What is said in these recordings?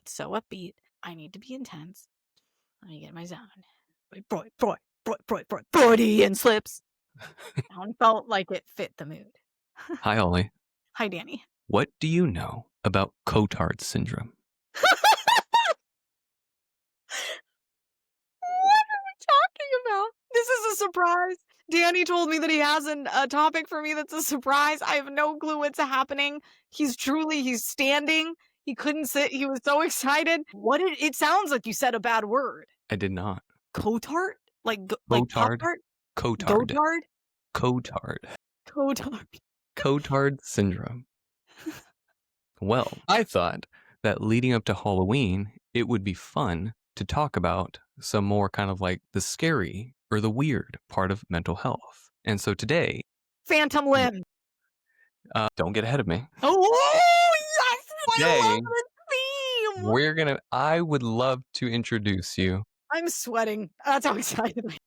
so upbeat. I need to be intense. Let me get my zone. Freudian slips. That one felt like it fit the mood. Hi, Ollie. Hi, Danny. What do you know about Cotard syndrome? What are we talking about? This is a surprise. Danny told me that he has a topic for me that's a surprise. I have no clue what's happening. He's standing. He couldn't sit. He was so excited. It sounds like you said a bad word. I did not. Cotard? Like Cotard. Pop-Tart? Cotard. Gotard? Cotard. Cotard. Cotard syndrome. Well, I thought that leading up to Halloween, it would be fun to talk about some more kind of like the scary or the weird part of mental health. And so today... Phantom limb. Don't get ahead of me. Oh, yes! Today, I love the theme! I would love to introduce you. I'm sweating. That's how excited I am.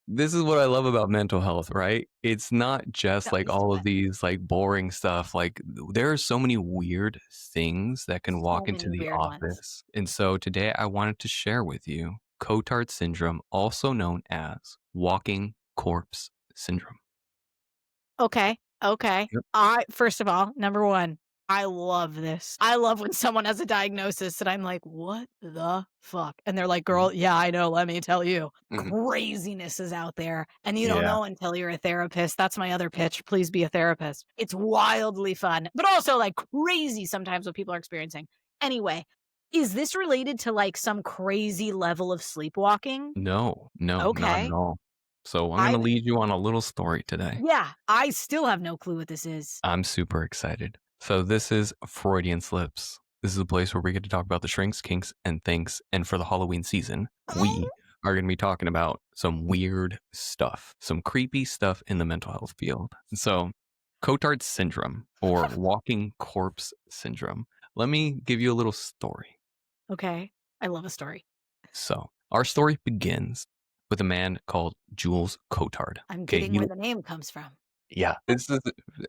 This is what I love about mental health, right? It's not just like all of these like boring stuff. Like there are so many weird things that can walk into the office. And so today I wanted to share with you Cotard syndrome, also known as walking corpse syndrome. Okay. Yep. First of all, number one, I love this. I love when someone has a diagnosis and I'm like, what the fuck? And they're like, girl, yeah, I know. Let me tell you. Craziness is out there. And you don't know until you're a therapist. That's my other pitch. Please be a therapist. It's wildly fun, but also like crazy sometimes what people are experiencing. Anyway, is this related to like some crazy level of sleepwalking? No, Okay. not at all. So I'm going to lead you on a little story today. Yeah, I still have no clue what this is. I'm super excited. So this is Freudian Slips. This is a place where we get to talk about the shrinks, kinks, and things. And for the Halloween season, we are going to be talking about some weird stuff, some creepy stuff in the mental health field. So Cotard syndrome or walking corpse syndrome. Let me give you a little story. Okay. I love a story. So our story begins with a man called Jules Cotard. I'm getting where the name comes from. Yeah,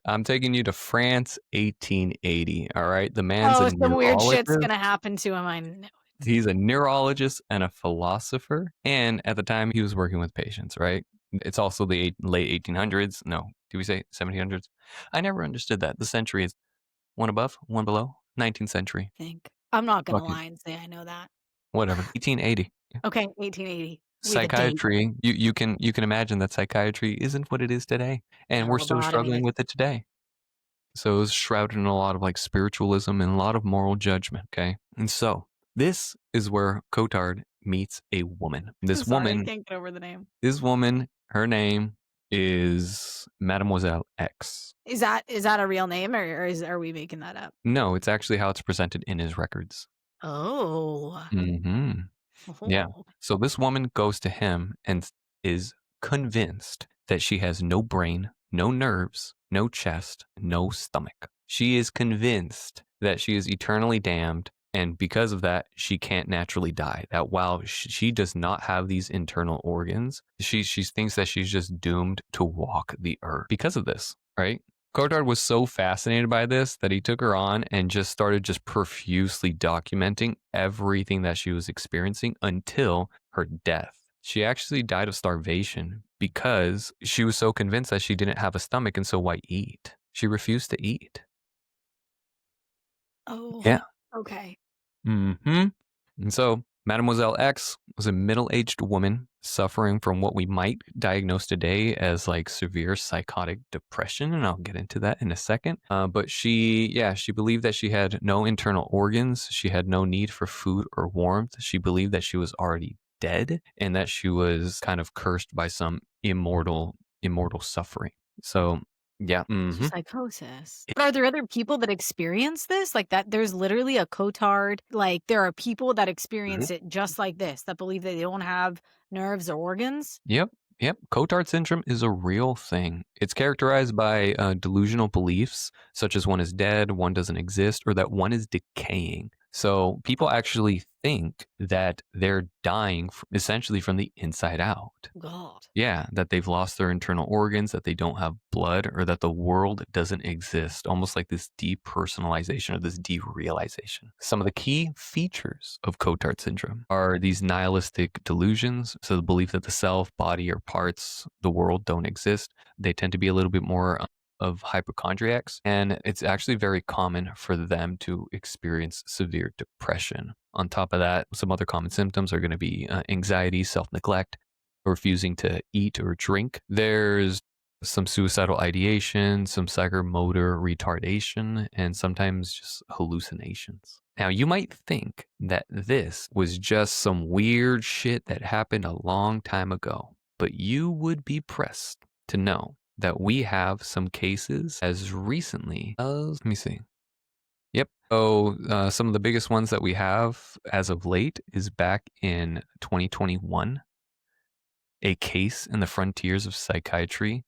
I'm taking you to France, 1880. All right, the man's a some weird shit's neurologist. gonna happen to him. I know. He's a neurologist and a philosopher, and at the time he was working with patients. Right, it's also the late 1800s. No, do we say 1700s? I never understood that. The century is one above, one below. 19th century. I'm not gonna lie and say I know that. Whatever. 1880. Okay, 1880. Psychiatry, you can imagine that psychiatry isn't what it is today, and we're still struggling with it today. So it was shrouded in a lot of like spiritualism and a lot of moral judgment. Okay, and so this is where Cotard meets a woman. This woman, I can't get over the name. This woman, her name is Mademoiselle X. Is that a real name, or are we making that up? No, it's actually how it's presented in his records. Oh. Mm-hmm. Yeah. So this woman goes to him and is convinced that she has no brain, no nerves, no chest, no stomach. She is convinced that she is eternally damned, and because of that, she can't naturally die. That while she does not have these internal organs, she thinks that she's just doomed to walk the earth because of this, right? Cotard was so fascinated by this that he took her on and just started profusely documenting everything that she was experiencing until her death. She actually died of starvation because she was so convinced that she didn't have a stomach, and so why eat? She refused to eat. Oh. Yeah. Okay. Mm-hmm. And so Mademoiselle X was a middle-aged woman suffering from what we might diagnose today as like severe psychotic depression, and I'll get into that in a second. But she believed that she had no internal organs. She had no need for food or warmth. She believed that she was already dead and that she was kind of cursed by some immortal suffering. So yeah. Mm-hmm. Psychosis. But are there other people that experience this? Like that there's literally a Cotard, like there are people that experience it just like this, that believe that they don't have nerves or organs? Yep. Cotard syndrome is a real thing. It's characterized by delusional beliefs, such as one is dead, one doesn't exist, or that one is decaying. So people actually think that they're dying essentially from the inside out. God. Yeah, that they've lost their internal organs, that they don't have blood, or that the world doesn't exist. Almost like this depersonalization or this derealization. Some of the key features of Cotard syndrome are these nihilistic delusions. So the belief that the self, body, or parts, the world don't exist. They tend to be a little bit more of hypochondriacs, and it's actually very common for them to experience severe depression. On top of that, some other common symptoms are going to be anxiety, self-neglect, refusing to eat or drink. There's some suicidal ideation, some psychomotor retardation, and sometimes just hallucinations. Now, you might think that this was just some weird shit that happened a long time ago, but you would be pressed to know that we have some cases as recently as, let me see. Yep. So, some of the biggest ones that we have as of late is back in 2021. A case in the frontiers of psychiatry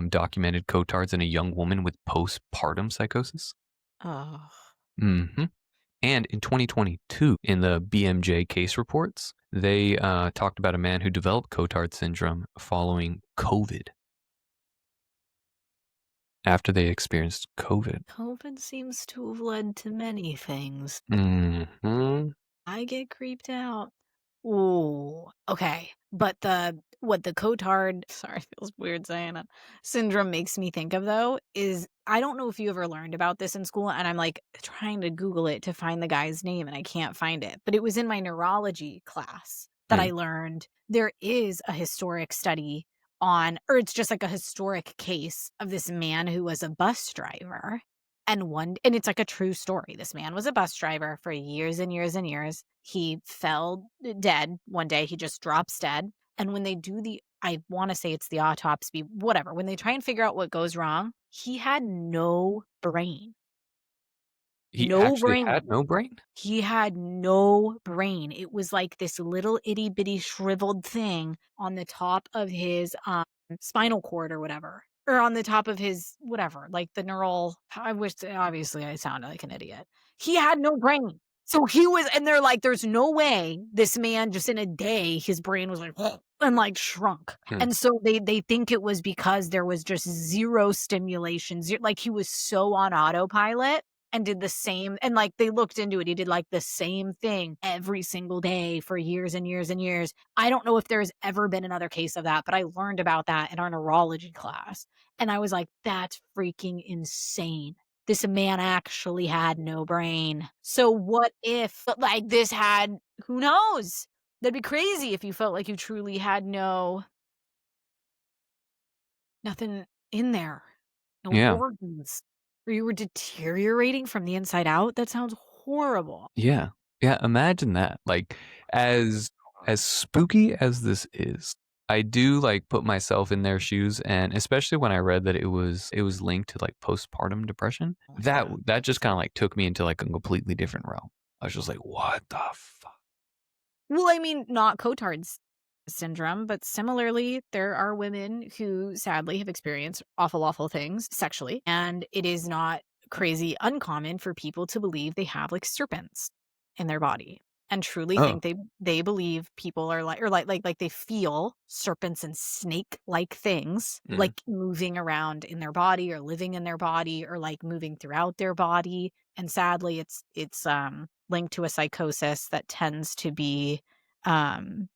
documented Cotards in a young woman with postpartum psychosis. Oh. hmm And in 2022, in the BMJ case reports, they talked about a man who developed Cotard syndrome following COVID after they experienced COVID. COVID seems to have led to many things. hmm I get creeped out. Ooh, okay. But what the Cotard, sorry, it feels weird saying it, syndrome makes me think of though is I don't know if you ever learned about this in school, and I'm like trying to Google it to find the guy's name and I can't find it. But it was in my neurology class that I learned there is a historic study on, or it's just like a historic case of this man who was a bus driver. And it's like a true story. This man was a bus driver for years and years and years. He fell dead one day. He just drops dead. And when they do I want to say it's the autopsy, whatever, when they try and figure out what goes wrong, he had no brain. He No actually brain. had no brain? He had no brain. It was like this little itty bitty shriveled thing on the top of his spinal cord or whatever. Or on the top of his whatever, like the neural. I wish obviously I sounded like an idiot. He had no brain. So he was, and they're like, there's no way this man just in a day, his brain was like, and like shrunk. Hmm. And so they think it was because there was just zero stimulation. Like he was so on autopilot and did the same, and like they looked into it, he did like the same thing every single day for years and years and years. I don't know if there's ever been another case of that, but I learned about that in our neurology class, and I was like, that's freaking insane. This man actually had no brain. So what if like this had, who knows, that'd be crazy if you felt like you truly had nothing in there, no Yeah. organs, or you were deteriorating from the inside out. That sounds horrible. Yeah. Yeah, imagine that. Like, as spooky as this is, I do, like, put myself in their shoes, and especially when I read that it was linked to, like, postpartum depression, Oh, that yeah. that just kinda, like, took me into, like, a completely different realm. I was just like, "What the fuck?" Well, I mean, not Cotard's syndrome, but similarly, there are women who sadly have experienced awful, awful things sexually. And it is not crazy uncommon for people to believe they have like serpents in their body and truly Oh. think they believe people are like, or like they feel serpents and snake like things Mm. like moving around in their body or living in their body or like moving throughout their body. And sadly, it's linked to a psychosis that tends to be um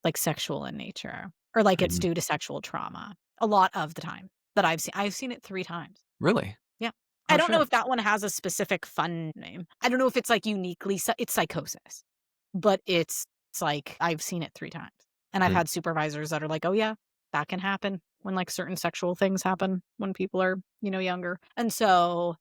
like sexual in nature, or like it's Mhm. due to sexual trauma a lot of the time that I've seen. I've seen it 3 times. Really? Yeah. I Oh, don't know shit. if that one has a specific fun name. I don't know if it's like uniquely it's psychosis, but it's like I've seen it 3 times. And I've Mm. had supervisors that are like, "Oh yeah, that can happen when like certain sexual things happen when people are, younger." And so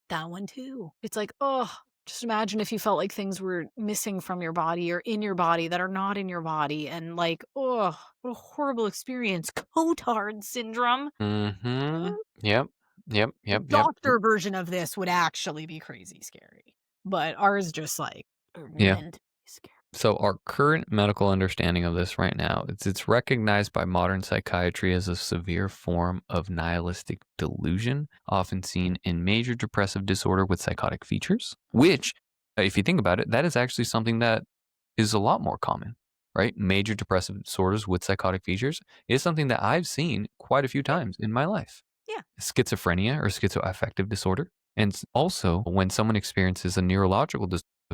that one too. It's like, oh, just imagine if you felt like things were missing from your body or in your body that are not in your body. And like, oh, what a horrible experience. Cotard syndrome. Mhm. Yep. Yep, The yep, yep. doctor version of this would actually be crazy scary. But ours just like are Yeah. meant to be scary. So our current medical understanding of this right now, it's recognized by modern psychiatry as a severe form of nihilistic delusion, often seen in major depressive disorder with psychotic features, which If you think about it, that is actually something that is a lot more common, right? Major depressive disorders with psychotic features is something that I've seen quite a few Yeah, times in my life. yeah. Schizophrenia or schizoaffective disorder. And also, when someone experiences a neurological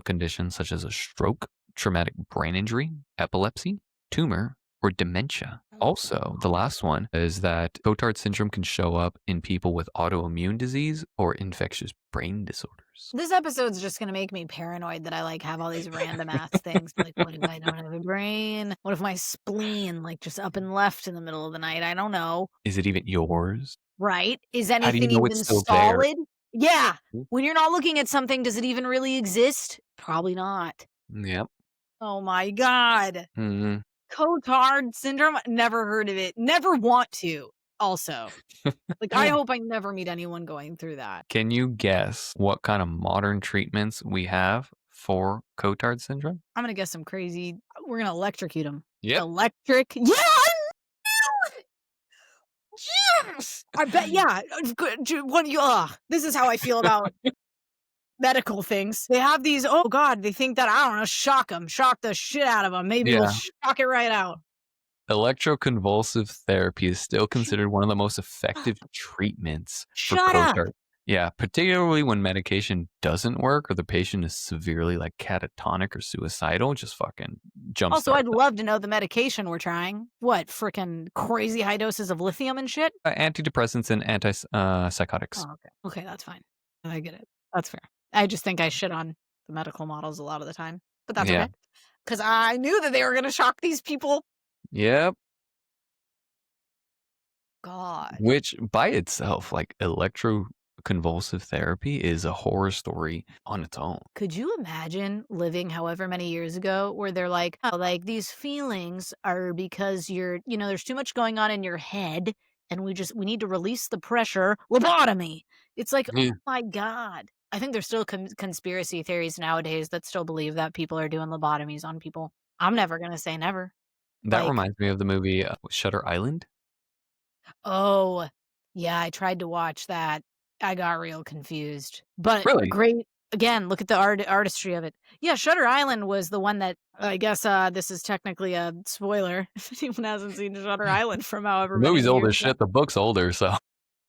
condition such as a stroke, traumatic brain injury, epilepsy, tumor, or dementia. Also, the last one is that Cotard syndrome can show up in people with autoimmune disease or infectious brain disorders. This episode's just gonna make me paranoid that I, like, have all these random ass things, like, what if I don't have a brain? What if my spleen, like, just up and left in the middle of the night? I don't know, Is it even yours? right? Is How do you anything know it's even still there? solid? Yeah. Mm, When you're not looking at something, does it even really exist? Probably not. Yep. Oh my god. Mhm. Cotard syndrome? Never heard of it. Never want to, also. Like, I hope I never meet anyone going through that. Can you guess what kind of modern treatments we have for Cotard syndrome? I'm gonna guess some crazy we're gonna electrocute him. Yep. Electric? Yeah! Yes! I bet yeah, good what you this is how I feel about medical things. They have these, oh god, they think that, I don't know, shock the shit out of them. Maybe we'll Yeah. shock it right out. Electroconvulsive therapy is still Shut considered one of the most up. effective treatments for Shut up. Cotard. Yeah, particularly when medication doesn't work or the patient is severely like catatonic or suicidal, just fucking Also, jumpstart I'd them. love to know the medication we're trying. What, frickin' crazy high doses of lithium and shit? Antidepressants and psychotics. Oh, okay. Okay, that's fine. I get it. That's fair. I just think I shit on the medical models a lot of the time, but that's Yeah. okay. Because I knew that they were gonna shock these people. Yep. God. Which by itself, like electroconvulsive therapy is a horror story on its own. Could you imagine living however many years ago where they're like, "Oh, like, these feelings are because there's too much going on in your head, and we need to release the pressure. Lobotomy." It's like, Yeah. "Oh my god." I think there's still conspiracy theories nowadays that still believe that people are doing lobotomies on people. I'm never gonna say never. That Like, reminds me of the movie Shutter Island. oh, yeah, I tried to watch that. I got real confused. But Really? great again, look at the artistry of it. Yeah, Shutter Island was the one that I guess, this is technically a spoiler if anyone hasn't seen Shutter Island from however The many movie's old years as ago. shit, the book's older, so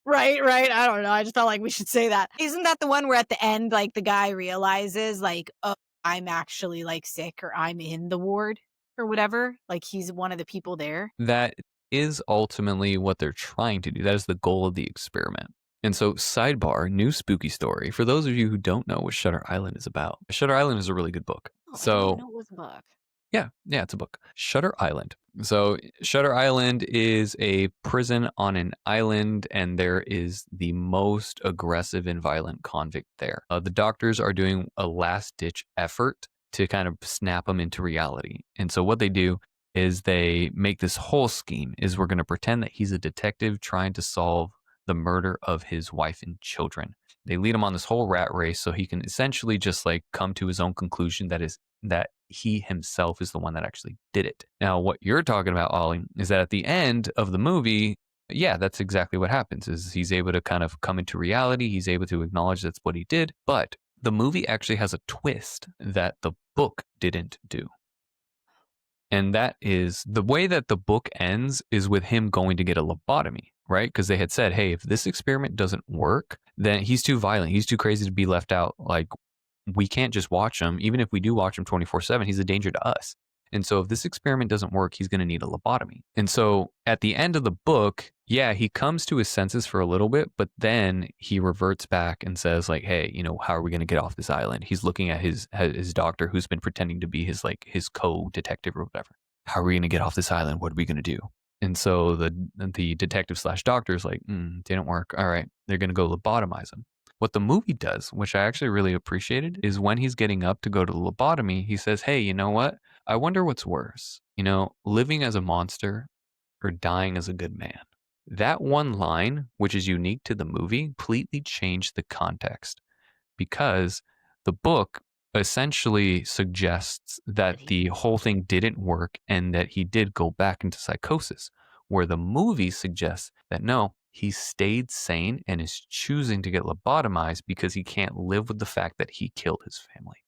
Right, right, I don't know, I just felt like we should say that. Isn't that the one where at the end, like, the guy realizes, like, "Oh, I'm actually, like, sick," or "I'm in the ward," or whatever? Like, he's one of the people there? that is ultimately what they're trying to do. That is the goal of the experiment. And so, sidebar, new spooky story. For those of you who don't know what Shutter Island is about, Shutter Island is a really good book. Oh, I didn't even So, know it was a book. yeah, it's a book. Shutter Island. So, Shutter Island is a prison on an island, and there is the most aggressive and violent convict there. The doctors are doing a last ditch effort to kind of snap him into reality. And so, what they do is they make this whole scheme is we're going to pretend that he's a detective trying to solve the murder of his wife and children. They lead him on this whole rat race so he can essentially just like come to his own conclusion that he himself is the one that actually did it. Now, what you're talking about, Ollie, is that at the end of the movie, yeah, that's exactly what happens is he's able to kind of come into reality. He's able to acknowledge that's what he did. But the movie actually has a twist that the book didn't do. And that is the way that the book ends is with him going to get a lobotomy, right? Because they had said, hey, if this experiment doesn't work, then he's too violent. He's too crazy to be left out. Like, we can't just watch him. Even if we do watch him 24/7, he's a danger to us. And so if this experiment doesn't work, he's going to need a lobotomy. And so at the end of the book, yeah, he comes to his senses for a little bit, but then he reverts back and says like, hey, how are we going to get off this island? He's looking at his doctor who's been pretending to be his co-detective or whatever. How are we going to get off this island? What are we going to do? And so the detective slash doctor is like, didn't work. All right, they're going to go lobotomize him. What the movie does, which I actually really appreciated, is when he's getting up to go to the lobotomy, he says, hey, you know what? I wonder what's worse, living as a monster or dying as a good man. That one line, which is unique to the movie, completely changed the context because the book essentially suggests that the whole thing didn't work and that he did go back into psychosis, where the movie suggests that no, he stayed sane and is choosing to get lobotomized because he can't live with the fact that he killed his family.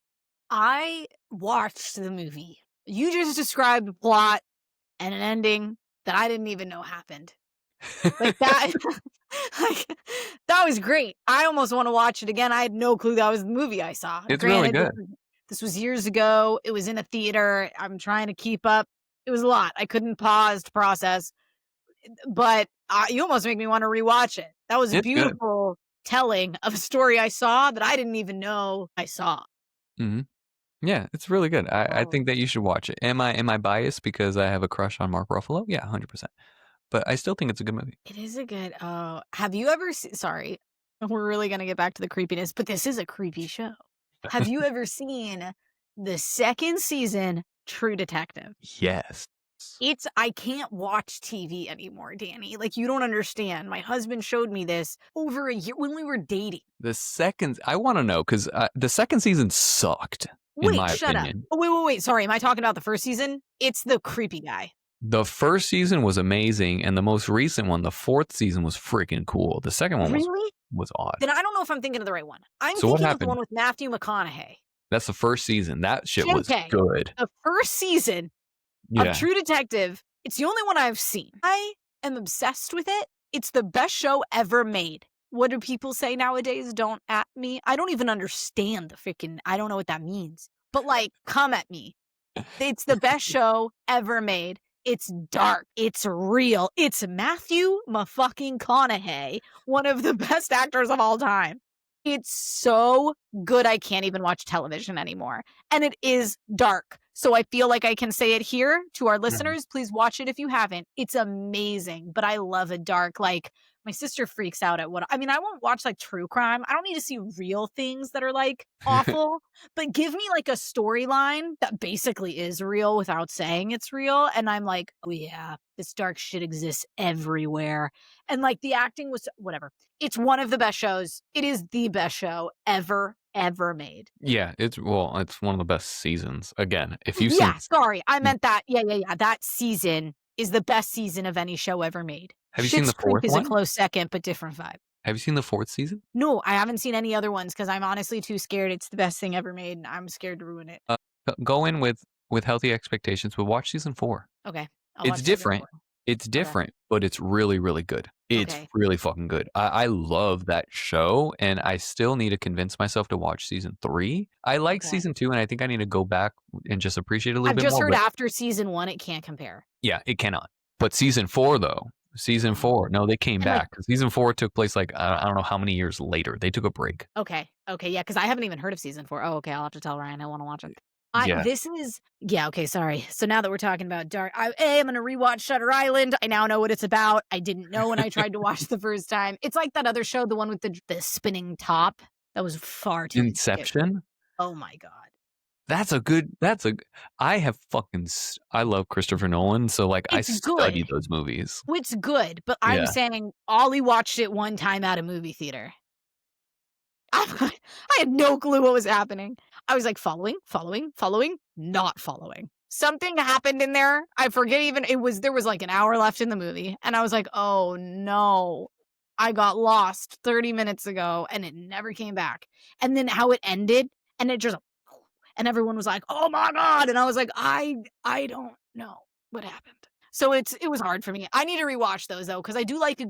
I watched the movie. You just described a plot and an ending that I didn't even know happened. Like that, like that was great. I almost want to watch it again. I had no clue that was the movie I saw. It's really Granted, good. this was years ago. It was in a theater. I'm trying to keep up. It was a lot. I couldn't pause to process, but you almost make me want to rewatch it. That was a It's good. beautiful telling of a story I saw that I didn't even know I saw. Mhm. Yeah, it's really good. I Oh, think that you should watch it. Am I biased because I have a crush on Mark Ruffalo? Yeah, 100%. But I still think it's a good movie. it is a good. Oh, have you ever sorry, we're really gonna get back to the creepiness, but this is a creepy show. Have you ever seen the second season True Detective? Yes. I can't watch TV anymore, Danny. Like, you don't understand. My husband showed me this over a year when we were dating. The second I wanna know 'cause, the second season sucked, in Wait, my shut up. opinion. Oh, wait. Sorry, am I talking about the first season? It's the creepy guy. The first season was amazing, and the most recent one, the 4th season, was freaking cool. The second one Really? was odd. Then I don't know if I'm thinking of the right one. I'm So what thinking of the one happened? with Matthew McConaughey. That's the first season. That shit was JK. good. The first season of Yeah. True Detective, it's the only one I've seen. I am obsessed with it. It's the best show ever made. What do people say nowadays? Don't at me. I don't even understand the freaking, I don't know what that means. But like, come at me. It's the best show ever made. It's dark. It's real. It's Matthew motherfucking McConaughey, one of the best actors of all time. It's so good I can't even watch television anymore. And it is dark. So I feel like I can say it here to our Mhm. listeners. Please watch it if you haven't. It's amazing. But I love a dark, like my sister freaks out at what I mean, I won't watch like true crime. I don't need to see real things that are like awful, but give me like a storyline that basically is real without saying it's real. And I'm like, oh yeah, this dark shit exists everywhere. And like the acting was whatever. It's one of the best shows. It is the best show ever made. Yeah, it's one of the best seasons. Again, if you've seen Yeah, sorry. I meant that. Yeah. That season is the best season of any show ever made. have you seen Schitt's the Creek 4th is a one? close second, but different vibe. Have you seen the 4th season? No, I haven't seen any other ones because I'm honestly too scared. It's the best thing ever made, and I'm scared to ruin it. Go in with healthy expectations, but watch season 4. Okay, I'll It's watch season different. 4. It's Okay, different, but it's really, really good. It's okay. really fucking good. I love that show, and I still need to convince myself to watch season 3. I like Okay. season 2, and I think I need to go back and just appreciate it a little I've bit just more, heard but after season 1, it can't compare. yeah, it cannot. But season 4 though, season Oh, 4, no, they came and, like back. Season 4 took place, like, I don't know how many years later. They took a break. okay, yeah, because I haven't even heard of season 4. Oh, okay, I'll have to tell Ryan I wanna watch it. Yeah. This is yeah, okay, sorry. So now that we're talking about dark, I am gonna rewatch Shutter Island. I now know what it's about. I didn't know when I tried to watch the first time. It's like that other show, the one with the spinning top. That was far too scary. Inception? Oh my god. That's a I have fucking I love Christopher Nolan, so, like, I It's good. study those movies. It's good, but I'm Yeah. saying Ollie watched it one time at a movie theater. I had no clue what was happening. I was like following, not following. Something happened in there. I forget even there was like an hour left in the movie. And I was like, oh no, I got lost 30 minutes ago and it never came back. And then how it ended and it just, and everyone was like, oh my God. And I was like, I don't know what happened. So it was hard for me. I need to rewatch those though, because I do like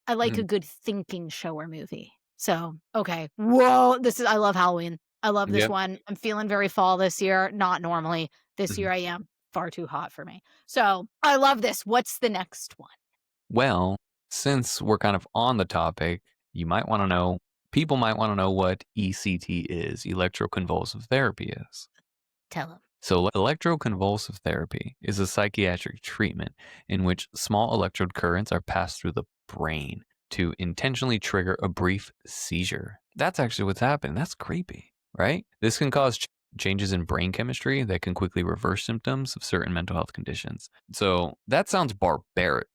I like a Mhm. good thinking show or movie. So, okay. Whoa, I love Halloween. I love this Yep. one. I'm feeling very fall this year. Not normally. This Mhm. year I am far too hot for me. So, I love this. What's the next one? Well, since we're kind of on the topic, you might wanna know people might wanna know what ECT is, electroconvulsive therapy is. Tell him. So, electroconvulsive therapy is a psychiatric treatment in which small electrode currents are passed through the brain to intentionally trigger a brief seizure. That's actually what's happening. That's creepy, right? This can cause changes in brain chemistry that can quickly reverse symptoms of certain mental health conditions. So, that sounds barbaric.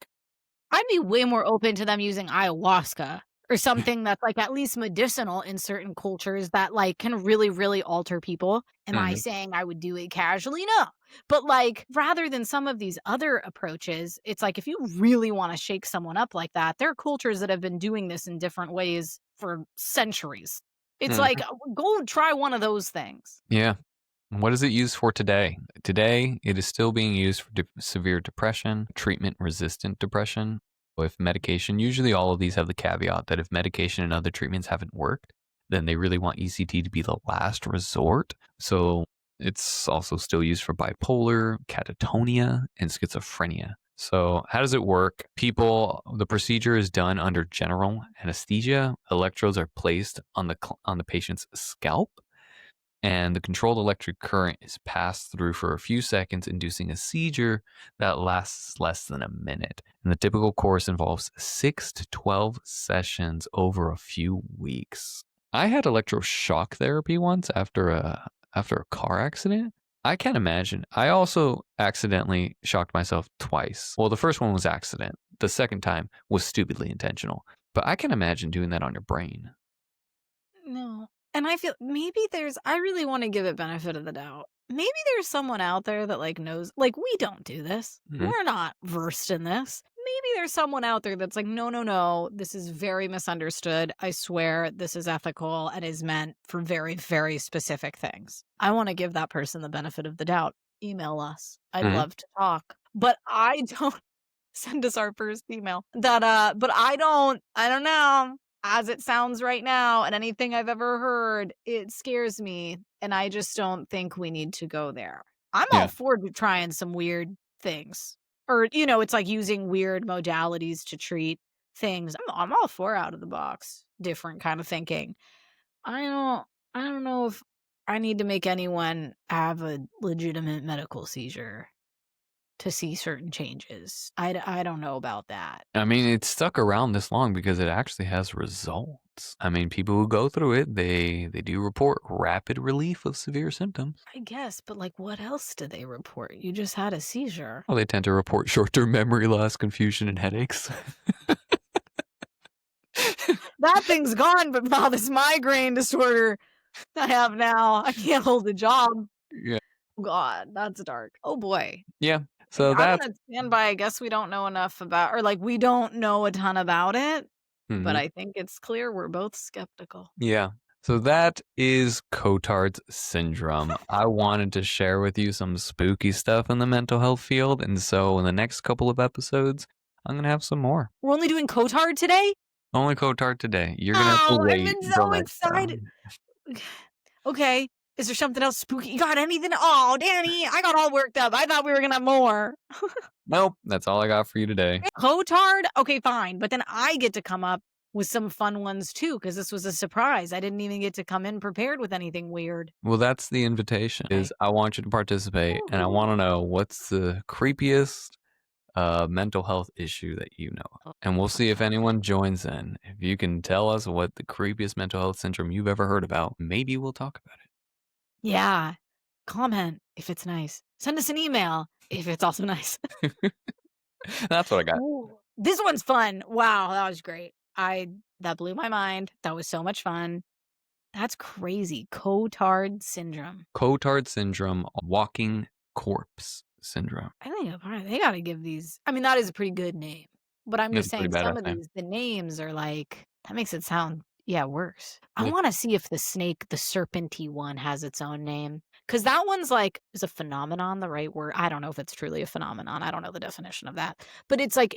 I'd be way more open to them using ayahuasca or something that's like at least medicinal in certain cultures that like can really, really alter people. Am I Mhm. saying I would do it casually? No. But like rather than some of these other approaches, it's like if you really want to shake someone up like that, there are cultures that have been doing this in different ways for centuries. It's like, Mhm. go try one of those things. Yeah. What is it used for today? Today, it is still being used for severe depression, treatment-resistant depression. With medication, usually all of these have the caveat that if medication and other treatments haven't worked, then they really want ECT to be the last resort. So it's also still used for bipolar, catatonia, and schizophrenia. So how does it work? The procedure is done under general anesthesia. Electrodes are placed on the patient's scalp, and the controlled electric current is passed through for a few seconds, inducing a seizure that lasts less than a minute. And the typical course involves 6 to 12 sessions over a few weeks. I had electroshock therapy once after a car accident. I can't imagine. I also accidentally shocked myself twice. Well, the first one was accident. The second time was stupidly intentional. But I can imagine doing that on your brain. No. And I feel maybe I really want to give it benefit of the doubt. Maybe there's someone out there that like knows, like we don't do this. Mhm. We're not versed in this. Maybe there's someone out there that's like, no, no, no, this is very misunderstood. I swear this is ethical and is meant for very, very specific things. I want to give that person the benefit of the doubt. Email us. I'd Mhm. love to talk. But I don't send us our first email. But I don't know. As it sounds right now, and anything I've ever heard, it scares me, and I just don't think we need to go there. I'm all Yeah. for trying some weird things. Or, it's like using weird modalities to treat things. I'm all for out of the box, different kind of thinking. I don't I don't know if I need to make anyone have a legitimate medical seizure to see certain changes. I don't know about that. I mean, it's stuck around this long because it actually has results. I mean, people who go through it, they do report rapid relief of severe symptoms. I guess, but, like, what else do they report? You just had a seizure. Well, they tend to report short-term memory loss, confusion, and headaches. That thing's gone, but now this migraine disorder I have now, I can't hold a job. Yeah. God, that's dark. Oh, boy. Yeah. So I'm that's gonna stand by, I guess we don't know enough about or, like, we don't know a ton about it, but mhm. I think it's clear we're both skeptical. Yeah. So that is Cotard's syndrome. I wanted to share with you some spooky stuff in the mental health field, and so in the next couple of episodes, I'm gonna have some more. We're only doing Cotard today? Only Cotard today. You're gonna have to Oh, I've wait been until so next excited. time. Okay. Is there something else spooky? You got anything? Oh, Danny, I got all worked up. I thought we were gonna have more. Nope, that's all I got for you today. Cotard? Okay, fine. But then I get to come up with some fun ones too, because this was a surprise. I didn't even get to come in prepared with anything weird. Well, that's the invitation. Okay. Is I want you to participate, and I want to Ooh. know what's the creepiest mental health issue that you know of. And we'll see if anyone joins in. If you can tell us what the creepiest mental health syndrome you've ever heard about, maybe we'll talk about Yeah. Comment if it's nice. Send us an email if it's also nice. it. That's what I got. Ooh. This one's fun. Wow, that was great. That blew my mind. That was so much fun. That's crazy. Cotard syndrome. Cotard syndrome, walking corpse syndrome. I think they gotta give these I mean, that is a pretty good name, but I'm It's just a pretty saying some badass of name. these, the names are like that makes it sound, yeah, worse. I Yeah. wanna see if the snake, the serpenty one has its own name, because that one's like is a phenomenon the right word? I don't know if it's truly a phenomenon, I don't know the definition of that, but it's like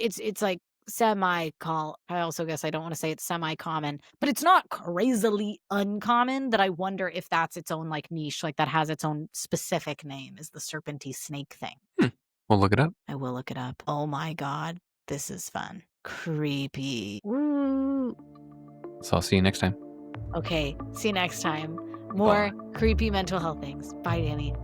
semi-call I also guess I don't wanna say it's semi-common, but it's not crazily uncommon that I wonder if that's its own, like, niche, like, that has its own specific name is the serpenty snake thing. Hmm. We'll look it up. I will look it up. Oh my god, this is fun. Creepy. Woo. So I'll see you next time. Okay, see you next time. More Bye. creepy mental health things. Bye, Danny.